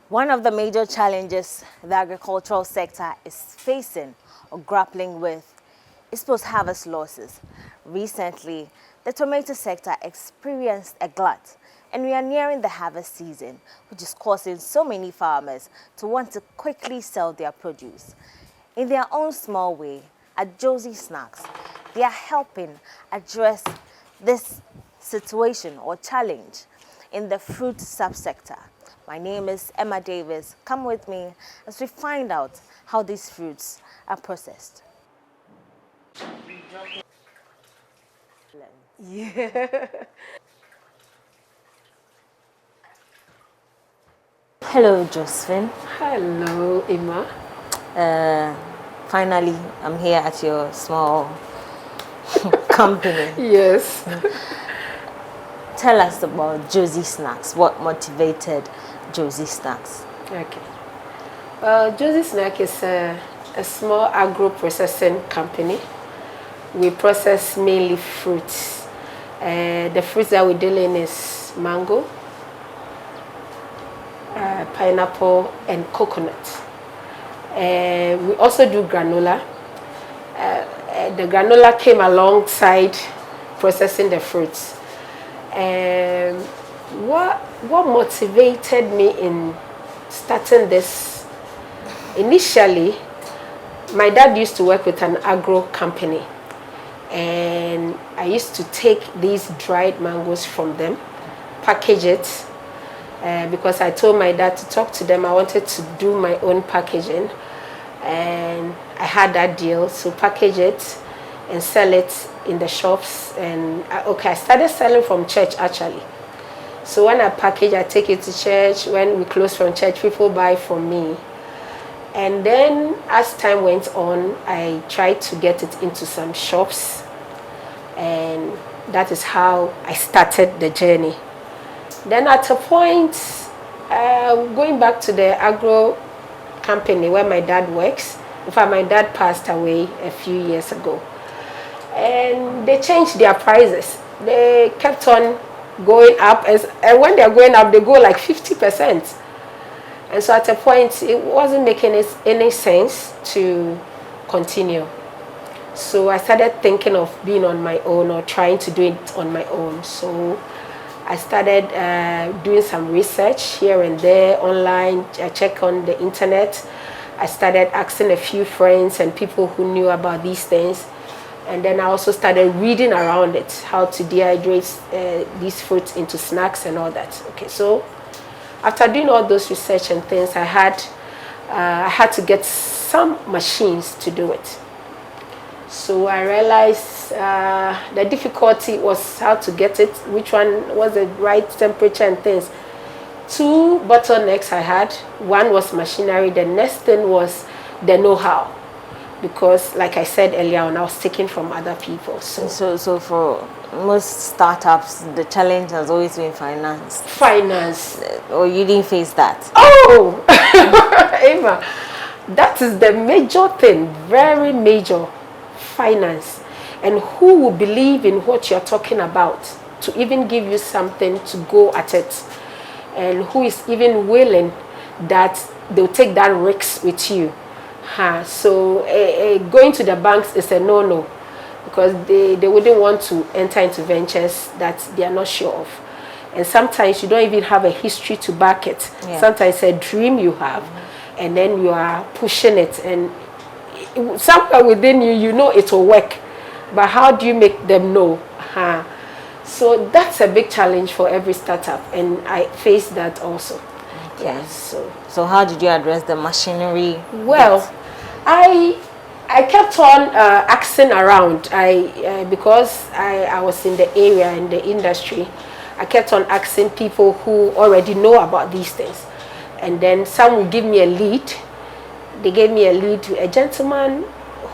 One of the major challenges the agricultural sector is facing or grappling with is post-harvest losses. Recently, the tomato sector experienced a glut, and we are nearing the harvest season, which is causing so many farmers to want to quickly sell their produce. In their own small way, at Jozy Snacks, they are helping address this situation or challenge in the fruit subsector. My name is Emma Davis. Come with me as we find out how these fruits are processed. Yeah. Hello, Josephine. Hello, Emma. Uh, Finally, I'm here at your small company. Yes. Tell us about Jozy Snacks. What motivated Jozy Snacks? Okay. Jozy Snack is a small agro-processing company. We process mainly fruits. The fruits that we deal in is mango, pineapple, and coconut. We also do granola. The granola came alongside processing the fruits. What motivated me in starting this? Initially, my dad used to work with an agro company, and I used to take these dried mangoes from them, package it, because I told my dad to talk to them. I wanted to do my own packaging, and I had that deal, so package it and sell it in the shops. And I started selling from church actually. So when I package, I take it to church. When we close from church, people buy from me. And then as time went on, I tried to get it into some shops, and that is how I started the journey. Then at a point, going back to the agro company where my dad works, in fact my dad passed away a few years ago, and they changed their prices. They kept on going up, and when they're going up, they go like 50%. And so at a point, it wasn't making any sense to continue. So I started thinking of being on my own or trying to do it on my own. So I started doing some research here and there online. I checked on the internet. I started asking a few friends and people who knew about these things. And then I also started reading around it, how to dehydrate these fruits into snacks and all that. Okay, so after doing all those research and things, I had to get some machines to do it. So I realized the difficulty was how to get it, which one was the right temperature and things. Two bottlenecks I had. One was machinery. The next thing was the know-how, because like I said earlier on, I was taking from other people. So for most startups, the challenge has always been finance. Finance. Or you didn't face that? Oh, Emma, that is the major thing, very major. Finance. And who will believe in what you're talking about to even give you something to go at it, and who is even willing that they'll take that risk with you. So going to the banks is a no-no, because they wouldn't want to enter into ventures that they are not sure of. And sometimes you don't even have a history to back it. Yeah. Sometimes a dream you have, and then you are pushing it, and somewhere within you, you know it will work. But how do you make them know? So that's a big challenge for every startup, and I faced that also. Okay. Yes. So how did you address the machinery? Well, I kept on asking around. Because I was in the area, in the industry, I kept on asking people who already know about these things, and then some would give me a lead. They gave me a lead to a gentleman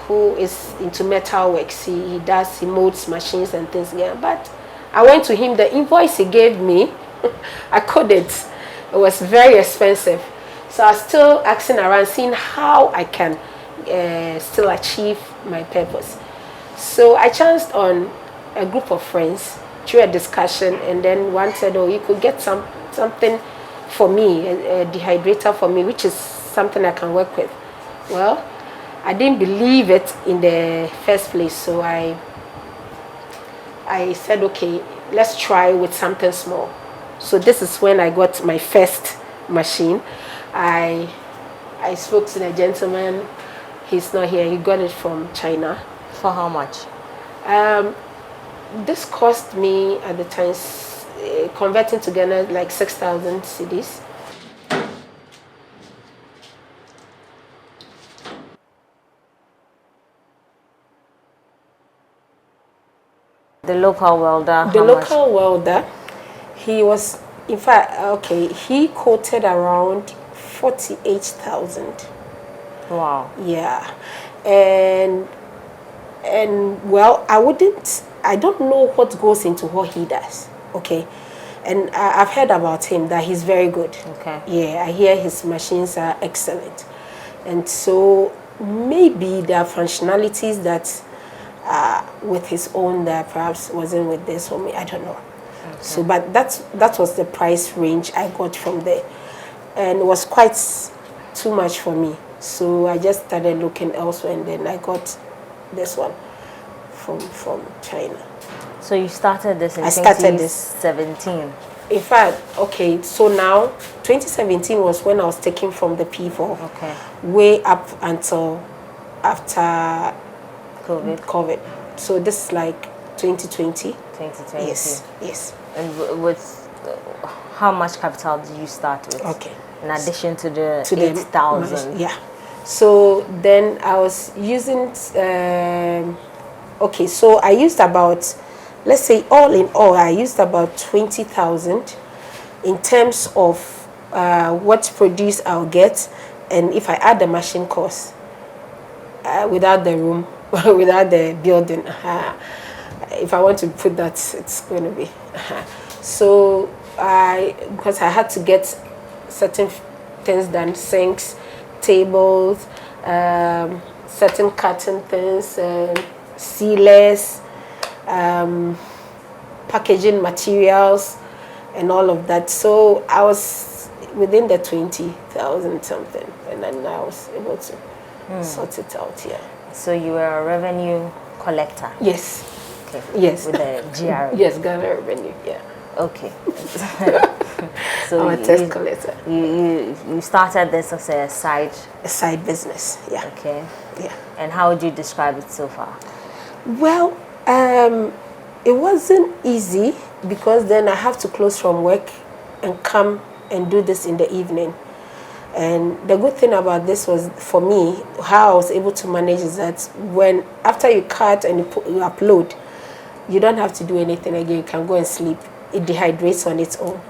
who is into metal works. He molds machines and things like that. But I went to him, the invoice he gave me, I couldn't. It was very expensive. So I was still asking around, seeing how I can still achieve my purpose. So I chanced on a group of friends through a discussion, and then one said, oh, you could get something for me, a dehydrator for me, which is something I can work with. Well, I didn't believe it in the first place, so I said, okay, let's try with something small. So this is when I got my first machine. I spoke to the gentleman. He's not here. He got it from China. For how much? This cost me at the time, converting to Ghana, like 6,000 cedis. The local welder, The how much? local welder, he was, in fact, okay, he quoted around 48,000. Wow. Yeah, and well, I don't know what goes into what he does. Okay, and I've heard about him that he's very good. Okay. Yeah, I hear his machines are excellent, and so maybe there are functionalities that with his own that perhaps wasn't with this for me. I don't know. Okay. So, but that was the price range I got from there, and it was quite too much for me. So I just started looking elsewhere, and then I got this one from China. So you started this in I started this 2017. In fact, okay, so now 2017 was when I was taking from the people. Okay. Way up until after COVID. So this is like 2020. 2020. Yes. And with how much capital did you start with? Okay. In addition to the 8,000. Yeah. So then I was using, okay, so I used about, let's say all in all, I used about 20,000 in terms of what produce I'll get, and if I add the machine cost, without the room, without the building, if I want to put that, it's going to be. So because I had to get certain things done, sinks, tables, certain cutting things, sealers, packaging materials, and all of that. So I was within the 20,000 something, and then I was able to sort it out here. So you were a revenue collector? Yes. Okay. Yes. With the GRA? Yes, Ghana revenue, yeah. Okay. So I'm a tax collector. You started this as a side business, yeah. Okay. Yeah. And how would you describe it so far? Well, it wasn't easy because then I have to close from work and come and do this in the evening. And the good thing about this was, for me, how I was able to manage is that after you cut and you upload, you don't have to do anything again. You can go and sleep. It dehydrates on its own.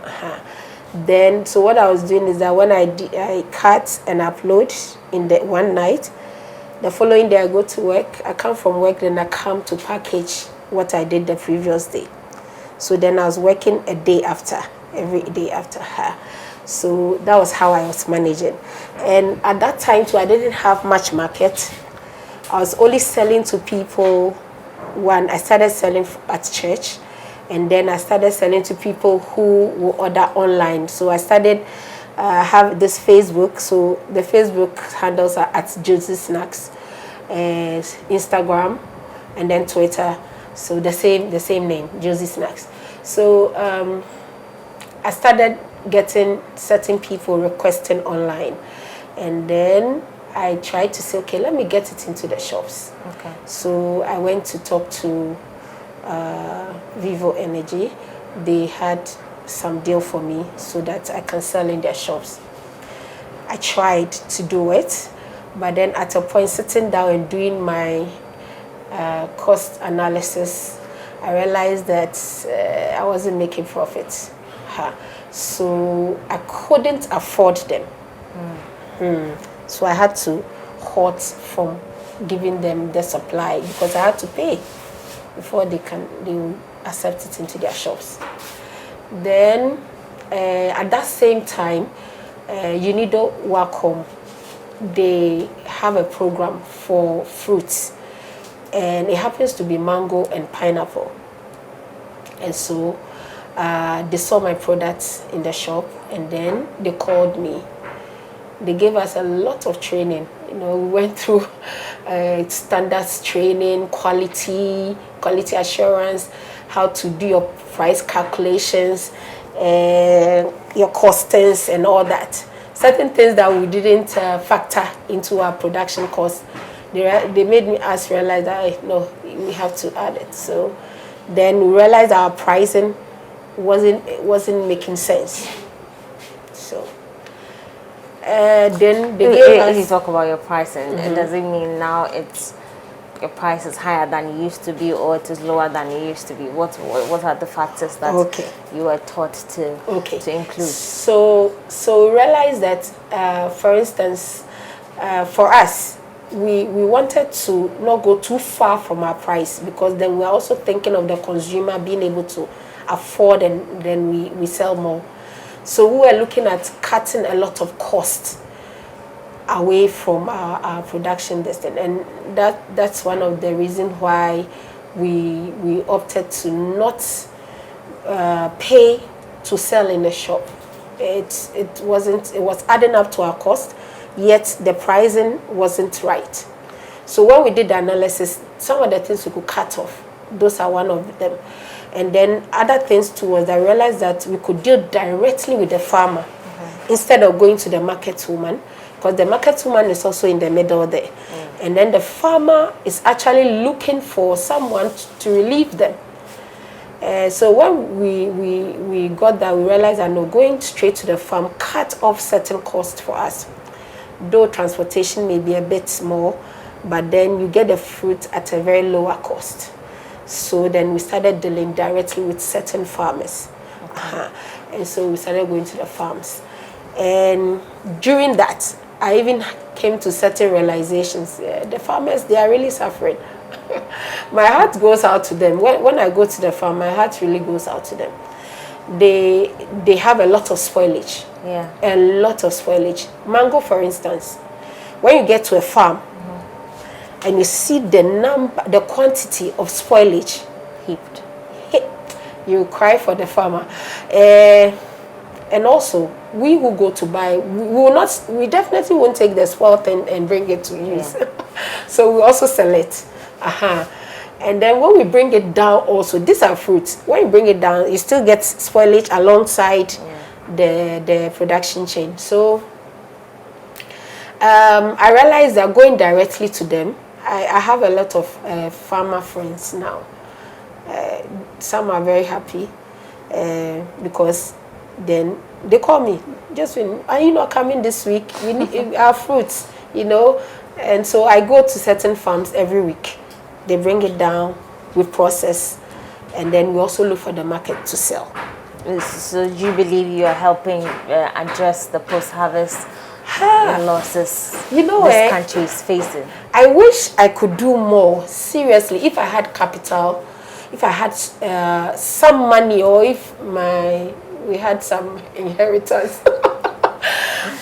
Then, so what I was doing is that when I cut and upload in the one night, the following day I go to work, I come from work, then I come to package what I did the previous day. So then I was working a day after, every day after her. So that was how I was managing. And at that time too, I didn't have much market. I was only selling to people. One, I started selling at church, and then I started selling to people who will order online. So I started have this Facebook. So the Facebook handles are at Jozy Snacks, and Instagram, and then Twitter. So the same name, Jozy Snacks. So I started getting certain people requesting online, and then I tried to say, okay, let me get it into the shops. Okay. So I went to talk to Vivo Energy. They had some deal for me so that I can sell in their shops. I tried to do it, but then at a point, sitting down and doing my cost analysis, I realized that I wasn't making profits. So I couldn't afford them. So I had to halt from giving them the supply because I had to pay before they will accept it into their shops. Then at that same time, Unido Wacom, they have a program for fruits, and it happens to be mango and pineapple. And so They saw my products in the shop, and then they called me. They gave us a lot of training. We went through standards training, quality assurance, how to do your price calculations, your costings and all that. Certain things that we didn't factor into our production cost, they made us realize that no, we have to add it. So then we realized our pricing wasn't making sense. So then they gave us. If you talk about your pricing, does it mean now your price is higher than it used to be, or it is lower than it used to be? What are the factors that you were taught to include? So we realized that, for instance, for us, we wanted to not go too far from our price, because then we're also thinking of the consumer being able to afford, and then we sell more. So we were looking at cutting a lot of costs away from our production distance, and that's one of the reasons why we opted to not pay to sell in the shop. It was adding up to our cost, yet the pricing wasn't right. So when we did the analysis, some of the things we could cut off, those are one of them. And then other things too was I realized that we could deal directly with the farmer instead of going to the market woman, because the market woman is also in the middle there. And then the farmer is actually looking for someone to relieve them. So when we got that, we realized that no, going straight to the farm cut off certain costs for us. Though transportation may be a bit more, but then you get the fruit at a very lower cost. So then we started dealing directly with certain farmers. And so we started going to the farms. And during that, I even came to certain realizations. The farmers, they are really suffering. My heart goes out to them. When I go to the farm, my heart really goes out to them. They have a lot of spoilage. Yeah. A lot of spoilage. Mango, for instance. When you get to a farm, and you see the quantity of spoilage Heaped. you cry for the farmer. And also, we who go to buy, we definitely won't take the spoiled thing and bring it to use. So we also sell it. And then when we bring it down also, these are fruits. When you bring it down, you still get spoilage alongside the production chain. So I realized that going directly to them, I have a lot of farmer friends now. Some are very happy because then they call me, just are you not coming this week? We need our fruits, And so I go to certain farms every week. They bring it down, we process, and then we also look for the market to sell. So do you believe you are helping address the post-harvest losses this country is facing? I wish I could do more, seriously. If I had capital, if I had some money, or if we had some inheritance.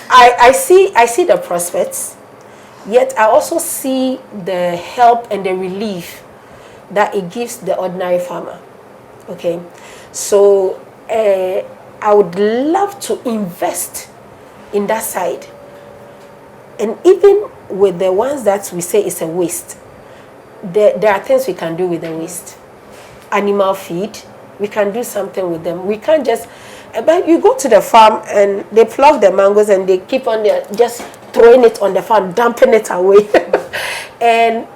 I see the prospects, yet I also see the help and the relief that it gives the ordinary farmer. Okay, so I would love to invest in that side. And even with the ones that we say is a waste, there are things we can do with the waste. Animal feed, we can do something with them. We can't just, but you go to the farm and they pluck the mangoes and they keep on there just throwing it on the farm, dumping it away. And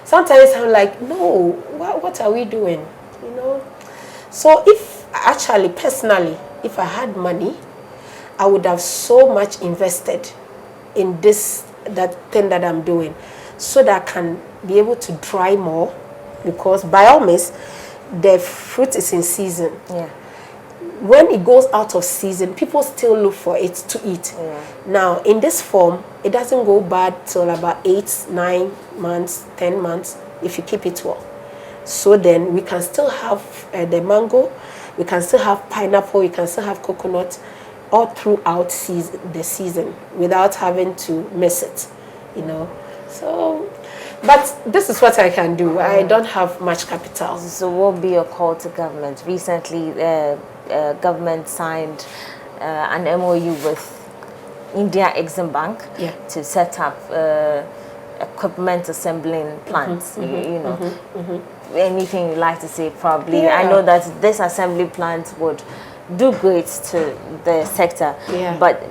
sometimes I'm like, no, what are we doing? So if actually, personally, if I had money, I would have so much invested in that thing that I'm doing, so that I can be able to dry more, because by all means, the fruit is in season. Yeah. When it goes out of season, people still look for it to eat. Yeah. Now, in this form, it doesn't go bad till about 8, 9 months, 10 months, if you keep it well. So then we can still have the mango, we can still have pineapple, we can still have coconut, all throughout the season without having to miss it, So But this is what I can do. I don't have much capital. So what will be your call to government? Recently, government signed an MOU with India Exim Bank to set up equipment assembling plants. Anything you'd like to say? Probably. I know that this assembly plant would do great to the sector, but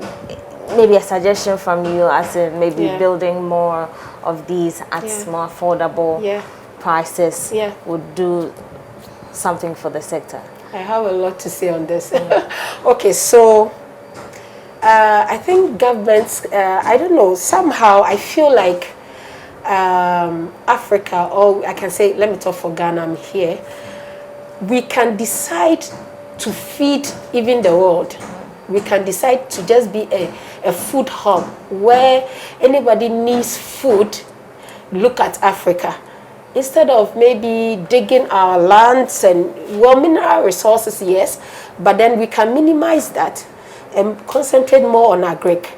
maybe a suggestion from you as in maybe building more of these at more affordable prices would do something for the sector. I have a lot to say on this. Okay, so I think governments, I don't know, somehow I feel like Africa, or I can say, let me talk for Ghana, I'm here, we can decide to feed even the world. We can decide to just be a food hub where anybody needs food, look at Africa. Instead of maybe digging our lands and, well, mineral resources, yes, but then we can minimize that and concentrate more on agric.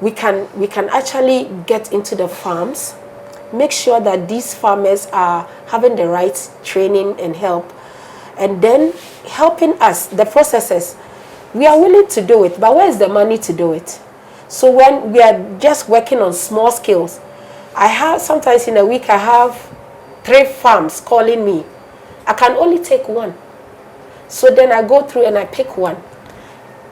We can actually get into the farms, make sure that these farmers are having the right training and help, and then helping us, the processors. We are willing to do it, but where is the money to do it? So when we are just working on small scales, I have, sometimes in a week, I have 3 farms calling me. I can only take one. So then I go through and I pick one.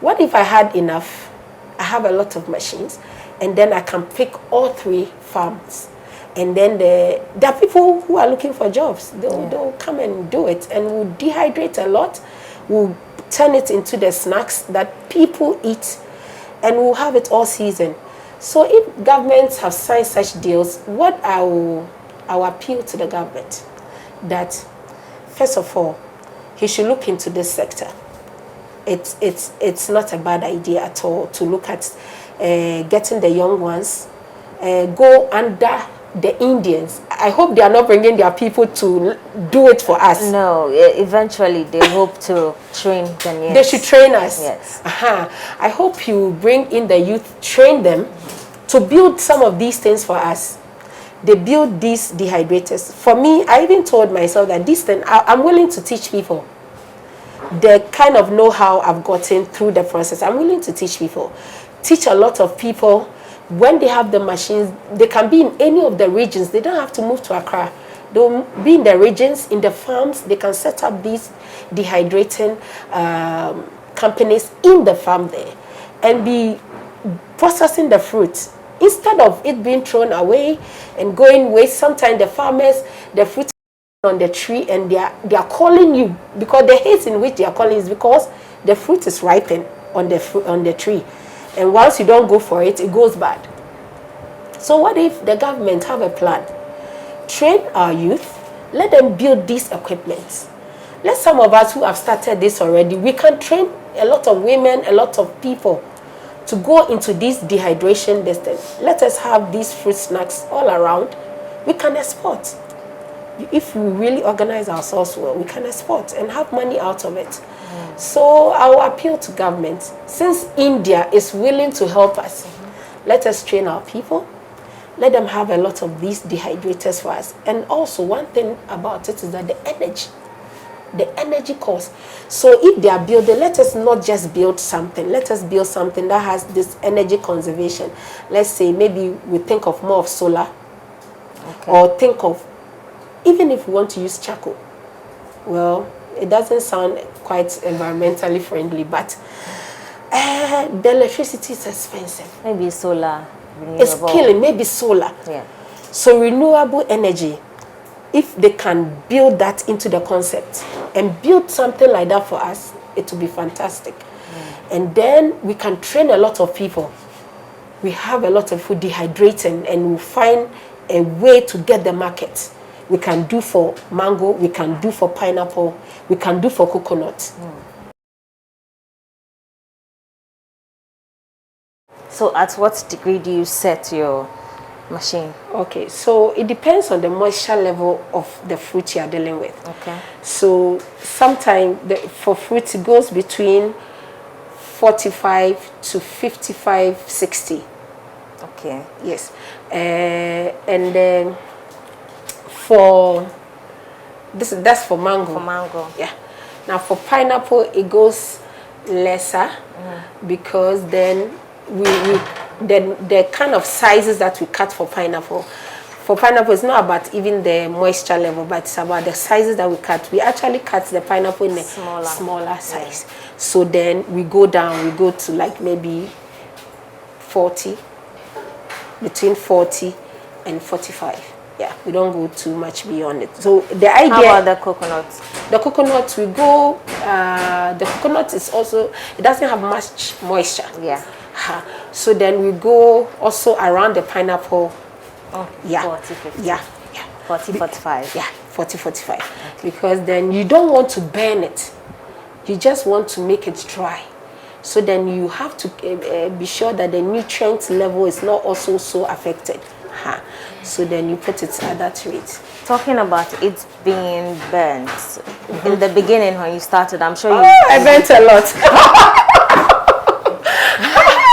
What if I had enough? I have a lot of machines, and then I can pick all 3 farms. And then there are people who are looking for jobs. They'll come and do it, and we'll dehydrate a lot. We'll turn it into the snacks that people eat, and we'll have it all season. So if governments have signed such deals, what I will appeal to the government, that first of all, he should look into this sector. It's not a bad idea at all to look at getting the young ones, go under the Indians. I hope they are not bringing their people to do it for us. No, eventually they hope to train Ghanaians. They should train us. Yes. I hope you bring in the youth, train them to build some of these things for us. They build these dehydrators. For me, I even told myself that this thing, I'm willing to teach people. The kind of know-how I've gotten through the process, I'm willing to teach people. Teach a lot of people. When they have the machines, they can be in any of the regions. They don't have to move to Accra. They'll be in the regions, in the farms. They can set up these dehydrating companies in the farm there and be processing the fruit. Instead of it being thrown away and going waste, sometimes the farmers, the fruit on the tree, and they are calling you, because the haste in which they are calling is because the fruit is ripened on the tree. And once you don't go for it, it goes bad. So what if the government have a plan? Train our youth, let them build these equipments. Let some of us who have started this already, we can train a lot of women, a lot of people to go into this dehydration distance. Let us have these fruit snacks all around. We can export. If we really organize ourselves well, we can export and have money out of it. So I will appeal to government. Since India is willing to help us, let us train our people. Let them have a lot of these dehydrators for us. And also one thing about it is that the energy cost. So if they are building, let us not just build something. Let us build something that has this energy conservation. Let's say maybe we think of more of solar, or think of, even if we want to use charcoal. Well, it doesn't sound quite environmentally friendly, but the electricity is expensive. Maybe solar. Renewable. It's killing, maybe solar. Yeah. So renewable energy, if they can build that into the concept and build something like that for us, it will be fantastic. And then we can train a lot of people. We have a lot of food dehydrating, and we'll find a way to get the market. We can do for mango, we can do for pineapple, we can do for coconut. So at what degree do you set your machine? Okay, so it depends on the moisture level of the fruit you are dealing with. Okay. So sometimes for fruit it goes between 45 to 55, 60. Okay. Yes. And then for that's for mango. For mango. Yeah. Now for pineapple, it goes lesser because then the kind of sizes that we cut for pineapple. For pineapple, it's not about even the moisture level, but it's about the sizes that we cut. We actually cut the pineapple in a smaller size. Yeah. So then we go down, we go to like maybe 40, between 40 and 45. Yeah, we don't go too much beyond it. So the idea... How about the coconut? The coconut, we go... the coconut is also... It doesn't have much moisture. Yeah. So then we go also around the pineapple. Oh, yeah. 40, 50. Yeah. 40, 45. Yeah, 40, 45. Okay. Because then you don't want to burn it. You just want to make it dry. So then you have to be sure that the nutrient level is not also so affected. So then you put it at that rate. Talking about it being burnt, in the beginning when you started, I'm sure you... I burnt a lot.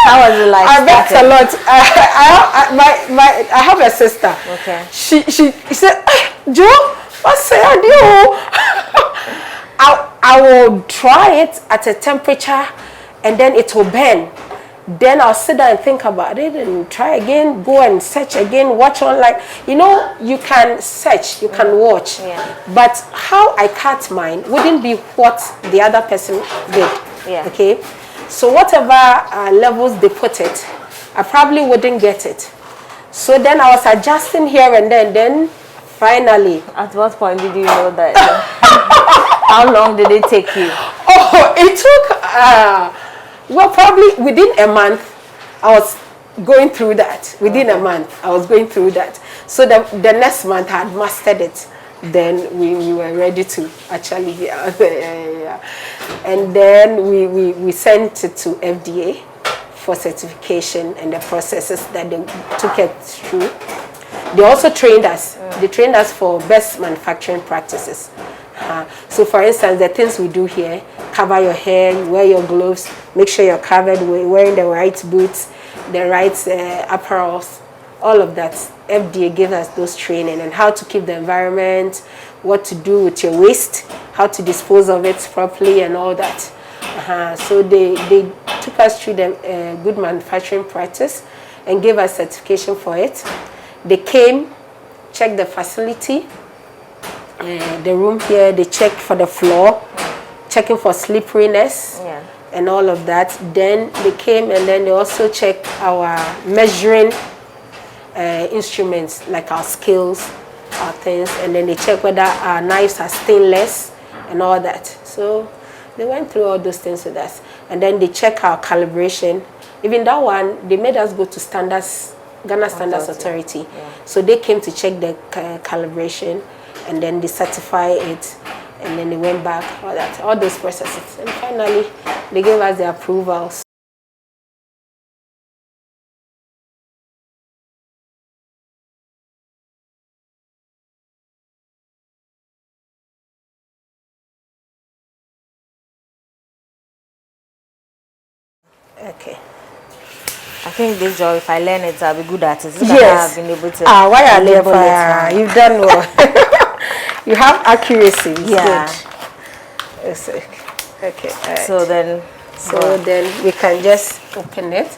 How was it like? I burnt a lot. I have a sister. Okay. She said, Joe, what's that? I will try it at a temperature and then it will burn. Then I'll sit down and think about it and try again, go and search again, watch online. You know, you can search, you can watch. Yeah. But how I cut mine wouldn't be what the other person did. Yeah. Okay? So whatever levels they put it, I probably wouldn't get it. So then I was adjusting here and then finally. At what point did you know that? How long did it take you? Oh, it took... well, probably within a month, I was going through that. Within a month, I was going through that. So the next month, I had mastered it. Then we were ready to actually be out there. Yeah. And then we sent it to FDA for certification and the processes that they took it through. They also trained us. They trained us for best manufacturing practices. So for instance, the things we do here, cover your hair, you wear your gloves, make sure you're covered, wearing the right boots, the right apparels, all of that. FDA gave us those training and how to keep the environment, what to do with your waste, how to dispose of it properly and all that. So they took us through the good manufacturing practice and gave us certification for it. They came, checked the facility, the room here, they checked for the floor, checking for slipperiness and all of that. Then they came and then they also checked our measuring instruments, like our scales, our things, and then they check whether our knives are stainless and all that. So they went through all those things with us. And then they check our calibration. Even that one, they made us go to standards, Ghana Standards Authority. Yeah. So they came to check the calibration, and then they certify it, and then they went back, all those processes. And finally, they gave us the approvals. Okay. I think this job, if I learn it, I'll be good at it. Yes. I've been able to. Why are they fire? You've done well. You have accuracy. Yeah. Good. Okay. Right. So then. Then we can just open it.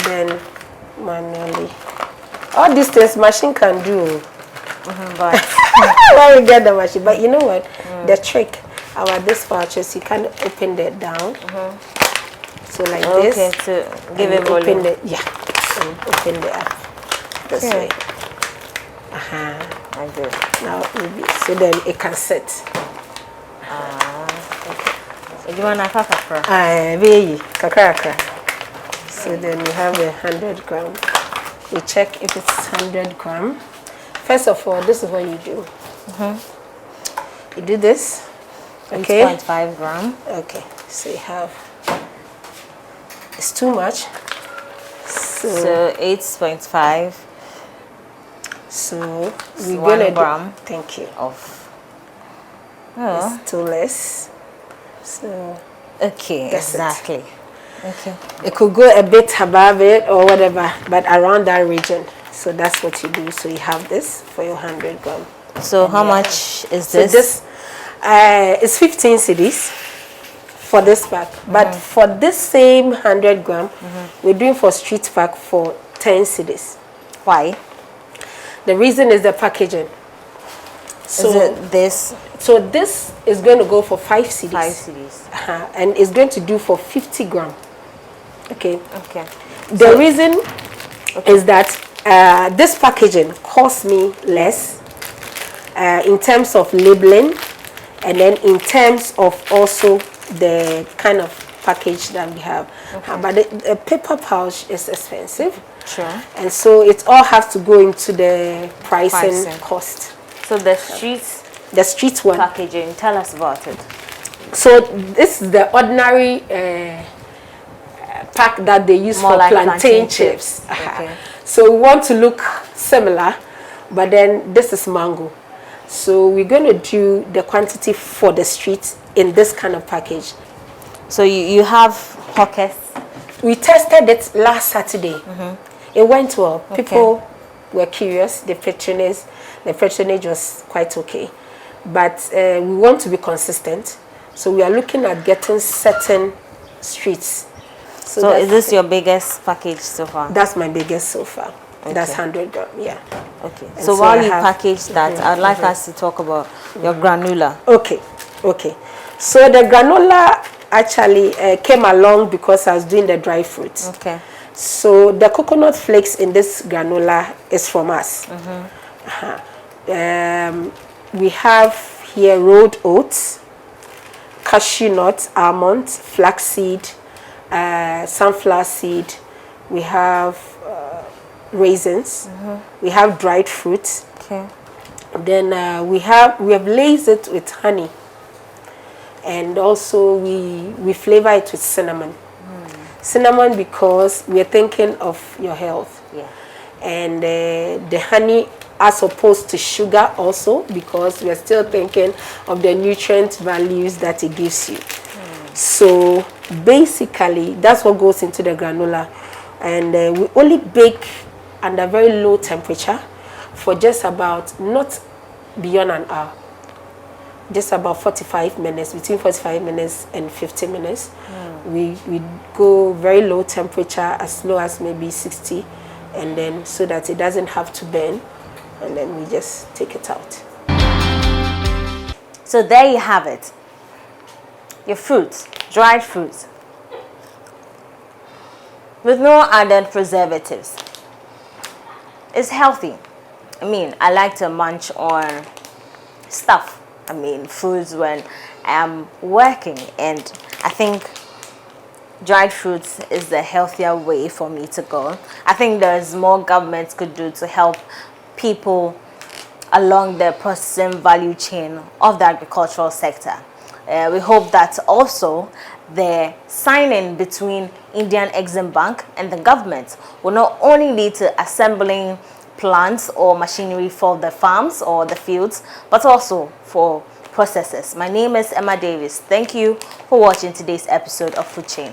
Then manually. All these things machine can do. But when we get the machine, but you know what? The trick about this pouches, you can open it down. So like this. Okay, to give it volume. Open it, yeah. And open it up this way. I do. Now maybe so then it can sit. Okay. Do you want a kakra? Very kakra. So then you have 100 gram. We check if it's 100 gram. First of all, this is what you do. You do this. Okay. 8.5 gram. Okay. So you have. It's too much. So 8.5. So we're 1 gonna gram. Thank you. Of. It's too less. So okay, that's exactly. It. Okay. It could go a bit above it or whatever, but around that region. So that's what you do. So you have this for your 100 gram. So how much is So this? this is 15 cedis for this pack. But for this same 100 gram, we're doing for street pack for 10 cedis. Why? The reason is the packaging. So is it this? So this is going to go for 5 cedis. 5 cedis. And it's going to do for 50 gram. Okay. Okay. The reason is that this packaging costs me less in terms of labeling, and then in terms of also the kind of package that we have. But the paper pouch is expensive. Sure. And so it all has to go into the pricing cost. So the street one packaging, tell us about it. So this is the ordinary pack that they use More for like plantain chips. Okay. So we want to look similar, but then this is mango. So we're going to do the quantity for the street in this kind of package. So you have hawkers? We tested it last Saturday. It went well. People were curious. The patronage was quite okay. But we want to be consistent. So we are looking at getting certain streets. So is this your biggest package so far? That's my biggest so far. That's 100 gram, yeah. Okay. So while you package that, I'd like us to talk about your granola. Okay. So the granola actually came along because I was doing the dry fruits. Okay. So the coconut flakes in this granola is from us. We have here rolled oats, cashew nuts, almonds, flaxseed, sunflower seed. We have raisins. We have dried fruits. Okay. Then we have laced it with honey, and also we flavor it with cinnamon. Cinnamon because we are thinking of your health. Yeah. And the honey as opposed to sugar also because we are still thinking of the nutrient values that it gives you. So basically that's what goes into the granola, and we only bake under very low temperature for just about not beyond an hour, just about 45 minutes, between 45 minutes and 50 minutes. We go very low temperature, as low as maybe 60, and then so that it doesn't have to burn, and then we just take it out. So there you have it. Your fruits, dried fruits, with no added preservatives. It's healthy. I mean, I like to munch on stuff. I mean, foods when I'm working, and I think dried fruits is the healthier way for me to go. I think there's more governments could do to help people along the processing value chain of the agricultural sector. We hope that also the signing between Indian Exim Bank and the government will not only lead to assembling plants or machinery for the farms or the fields, but also for processes. My name is Emma Davis. Thank you for watching today's episode of Food Chain.